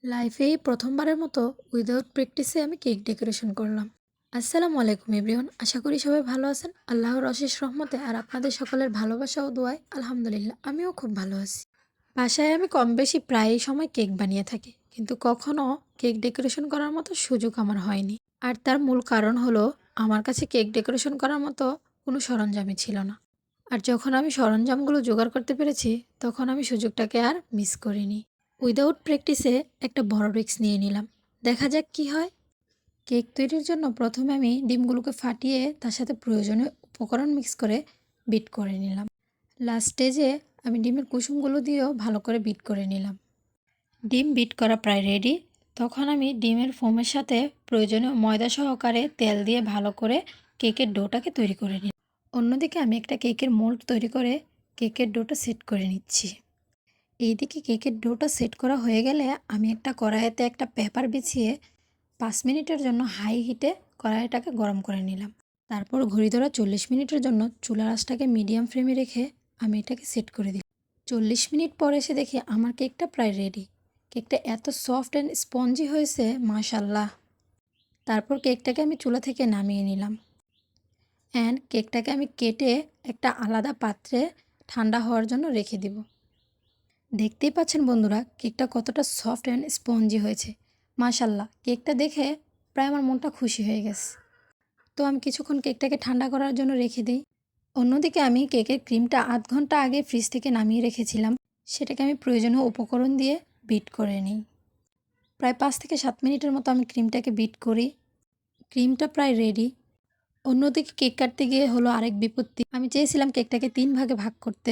লাইফেই প্রথমবারের মতো উইদাউট প্র্যাকটিসে আমি কেক ডেকোরেশন করলাম। আসসালামু আলাইকুম এভরিওয়ান, আশা করি সবাই ভালো আছেন। আল্লাহর অশেষ রহমতে আর আপনাদের সকলের ভালোবাসা ও দোয়ায় আলহামদুলিল্লাহ আমিও খুব ভালো আছি। বাসায় আমি কম বেশি প্রায়ই সময় কেক বানিয়ে থাকি, কিন্তু কখনো কেক ডেকোরেশন করার মতো সুযোগ আমার হয়নি। আর তার মূল কারণ হলো আমার কাছে কেক ডেকোরেশন করার মতো কোনো সরঞ্জামই ছিল না। আর যখন আমি সরঞ্জামগুলো জোগাড় করতে পেরেছি, তখন আমি সুযোগটাকে আর মিস করিনি। উইদাউট প্র্যাকটিসে একটা বড় রিস্ক নিয়ে নিলাম। দেখা যাক কি হয়। কেক তৈরির জন্য প্রথমে আমি ডিমগুলোকে ফাটিয়ে তার সাথে প্রয়োজনীয় উপকরণ মিক্স করে বিট করে নিলাম। লাস্ট স্টেজে আমি ডিমের কুসুমগুলো দিয়েও ভালো করে বিট করে নিলাম। ডিম বিট করা প্রায় রেডি। তখন আমি ডিমের ফোমের সাথে প্রয়োজনীয় ময়দা সহকারে তেল দিয়ে ভালো করে কেকের ডোটাকে তৈরি করে নিই। অন্যদিকে আমি একটা কেকের মোল্ড তৈরি করে কেকের ডোটা সেট করে নিচ্ছি। এইদিকে কেকের ডোটা সেট করা হয়ে গেলে আমি একটা কড়াইতে একটা পেপার বিছিয়ে 5 মিনিটের জন্য হাই হিটে কড়াইটাকে গরম করে নিলাম। তারপর ঘড়ি ধরা 40 মিনিটের জন্য চুলার আঁচটাকে মিডিয়াম ফ্লেমে রেখে আমি এটাকে সেট করে দিই। 40 মিনিট পর এসে দেখি আমার কেকটা প্রায় রেডি। কেকটা এত সফট অ্যান্ড স্পঞ্জি হয়েছে, মাশাল্লাহ। তারপর কেকটাকে আমি চুলা থেকে নামিয়ে নিলাম অ্যান্ড কেকটাকে আমি কেটে একটা আলাদা পাত্রে ঠান্ডা হওয়ার জন্য রেখে দিব। দেখতেই পাচ্ছেন বন্ধুরা, কেকটা কতটা সফট অ্যান্ড স্পঞ্জি হয়েছে। মাশাল্লাহ, কেকটা দেখে প্রায় আমার মনটা খুশি হয়ে গেছে। তো আমি কিছুক্ষণ কেকটাকে ঠান্ডা করার জন্য রেখে দিই। অন্যদিকে আমি কেকের ক্রিমটা আধ ঘন্টা আগে ফ্রিজ থেকে নামিয়ে রেখেছিলাম। সেটাকে আমি প্রয়োজনীয় উপকরণ দিয়ে বিট করে নিই। প্রায় 5 থেকে 7 মিনিটের মতো আমি ক্রিমটাকে বিট করি। ক্রিমটা প্রায় রেডি। অন্যদিকে কেক কাটতে গিয়ে হলো আরেক বিপত্তি। আমি চেয়েছিলাম কেকটাকে 3 ভাগে ভাগ করতে,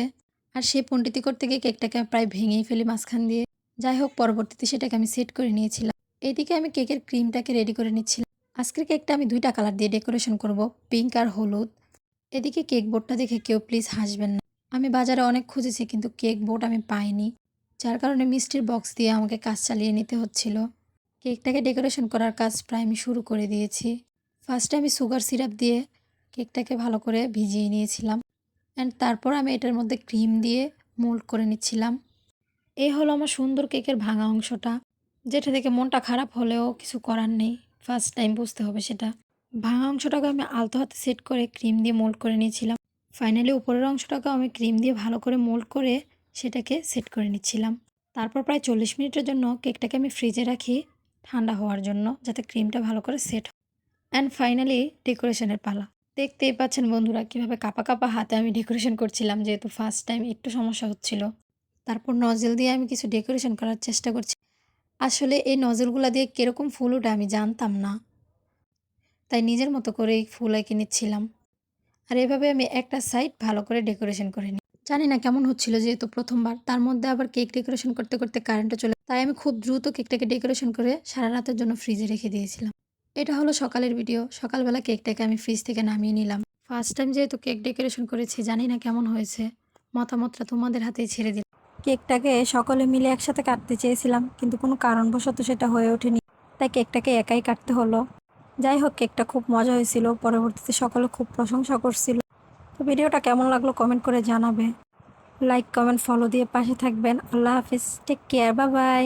আর সে পণ্ডিতি করতে গিয়ে কেকটাকে প্রায় ভেঙেই ফেলি মাঝখান দিয়ে। যাই হোক, পরবর্তীতে সেটাকে আমি সেট করে নিয়েছিলাম। এদিকে আমি কেকের ক্রিমটাকে রেডি করে নিচ্ছিলাম। আজকের কেকটা আমি 2টা কালার দিয়ে ডেকোরেশন করব, পিঙ্ক আর হলুদ। এদিকে কেক বোর্ডটা দেখে কেউ প্লিজ হাসবেন না। আমি বাজারে অনেক খুঁজেছি, কিন্তু কেক বোর্ড আমি পাইনি, যার কারণে মিষ্টির বক্স দিয়ে আমাকে কাজ চালিয়ে নিতে হচ্ছিল। কেকটাকে ডেকোরেশন করার কাজ প্রায় আমি শুরু করে দিয়েছি। ফার্স্টে আমি সুগার সিরাপ দিয়ে কেকটাকে ভালো করে ভিজিয়ে নিয়েছিলাম অ্যান্ড তারপর আমি এটার মধ্যে ক্রিম দিয়ে মোল্ড করে নিচ্ছিলাম। এই হলো আমার সুন্দর কেকের ভাঙা অংশটা, যেটা থেকে মনটা খারাপ হলেও কিছু করার নেই। ফার্স্ট টাইম বুঝতে হবে সেটা। ভাঙা অংশটাকে আমি আলতো হাতে সেট করে ক্রিম দিয়ে মোল্ড করে নিয়েছিলাম। ফাইনালি উপরের অংশটাকেও আমি ক্রিম দিয়ে ভালো করে মোল্ড করে সেটাকে সেট করে নিচ্ছিলাম। তারপর প্রায় 40 মিনিটের জন্য কেকটাকে আমি ফ্রিজে রাখি ঠান্ডা হওয়ার জন্য, যাতে ক্রিমটা ভালো করে সেট হয়। অ্যান্ড ফাইনালি ডেকোরেশনের পালা। দেখতেই পাচ্ছেন বন্ধুরা, কীভাবে কাঁপা কাঁপা হাতে আমি ডেকোরেশন করছিলাম, যেহেতু ফার্স্ট টাইম একটু সমস্যা হচ্ছিল। তারপর নজেল দিয়ে আমি কিছু ডেকোরেশন করার চেষ্টা করছি। আসলে এই নজলগুলা দিয়ে কীরকম ফুল ওঠে আমি জানতাম না, তাই নিজের মতো করেই ফুল এঁকে নিচ্ছিলাম। আর এভাবে আমি একটা সাইড ভালো করে ডেকোরেশন করে নিই। জানি না কেমন হচ্ছিল, যেহেতু প্রথমবার, তার মধ্যে আবার কেক ডেকোরেশন করতে করতে কারেন্টও চলে, তাই আমি খুব দ্রুত কেকটাকে ডেকোরেশন করে সারা রাতের জন্য ফ্রিজে রেখে দিয়েছিলাম। এটা হলো সকালের ভিডিও। সকালবেলা কেকটাকে আমি ফ্রিজ থেকে নামিয়ে নিলাম। ফার্স্ট টাইম যেহেতু কেক ডেকোরেশন করেছি, জানি না কেমন হয়েছে। মতামতটা তোমাদের হাতেই ছেড়ে দিলাম। কেকটাকে সকলে মিলে একসাথে কাটতে চেয়েছিলাম, কিন্তু কোনো কারণবশত সেটা হয়ে ওঠেনি, তাই কেকটাকে একাই কাটতে হলো। যাই হোক, কেকটা খুব মজা হয়েছিল। পরবর্তীতে সকলে খুব প্রশংসা করছিল। তো ভিডিওটা কেমন লাগলো কমেন্ট করে জানাবে। লাইক কমেন্ট ফলো দিয়ে পাশে থাকবেন। আল্লাহ হাফিজ, টেক কেয়ার, বাই বাই।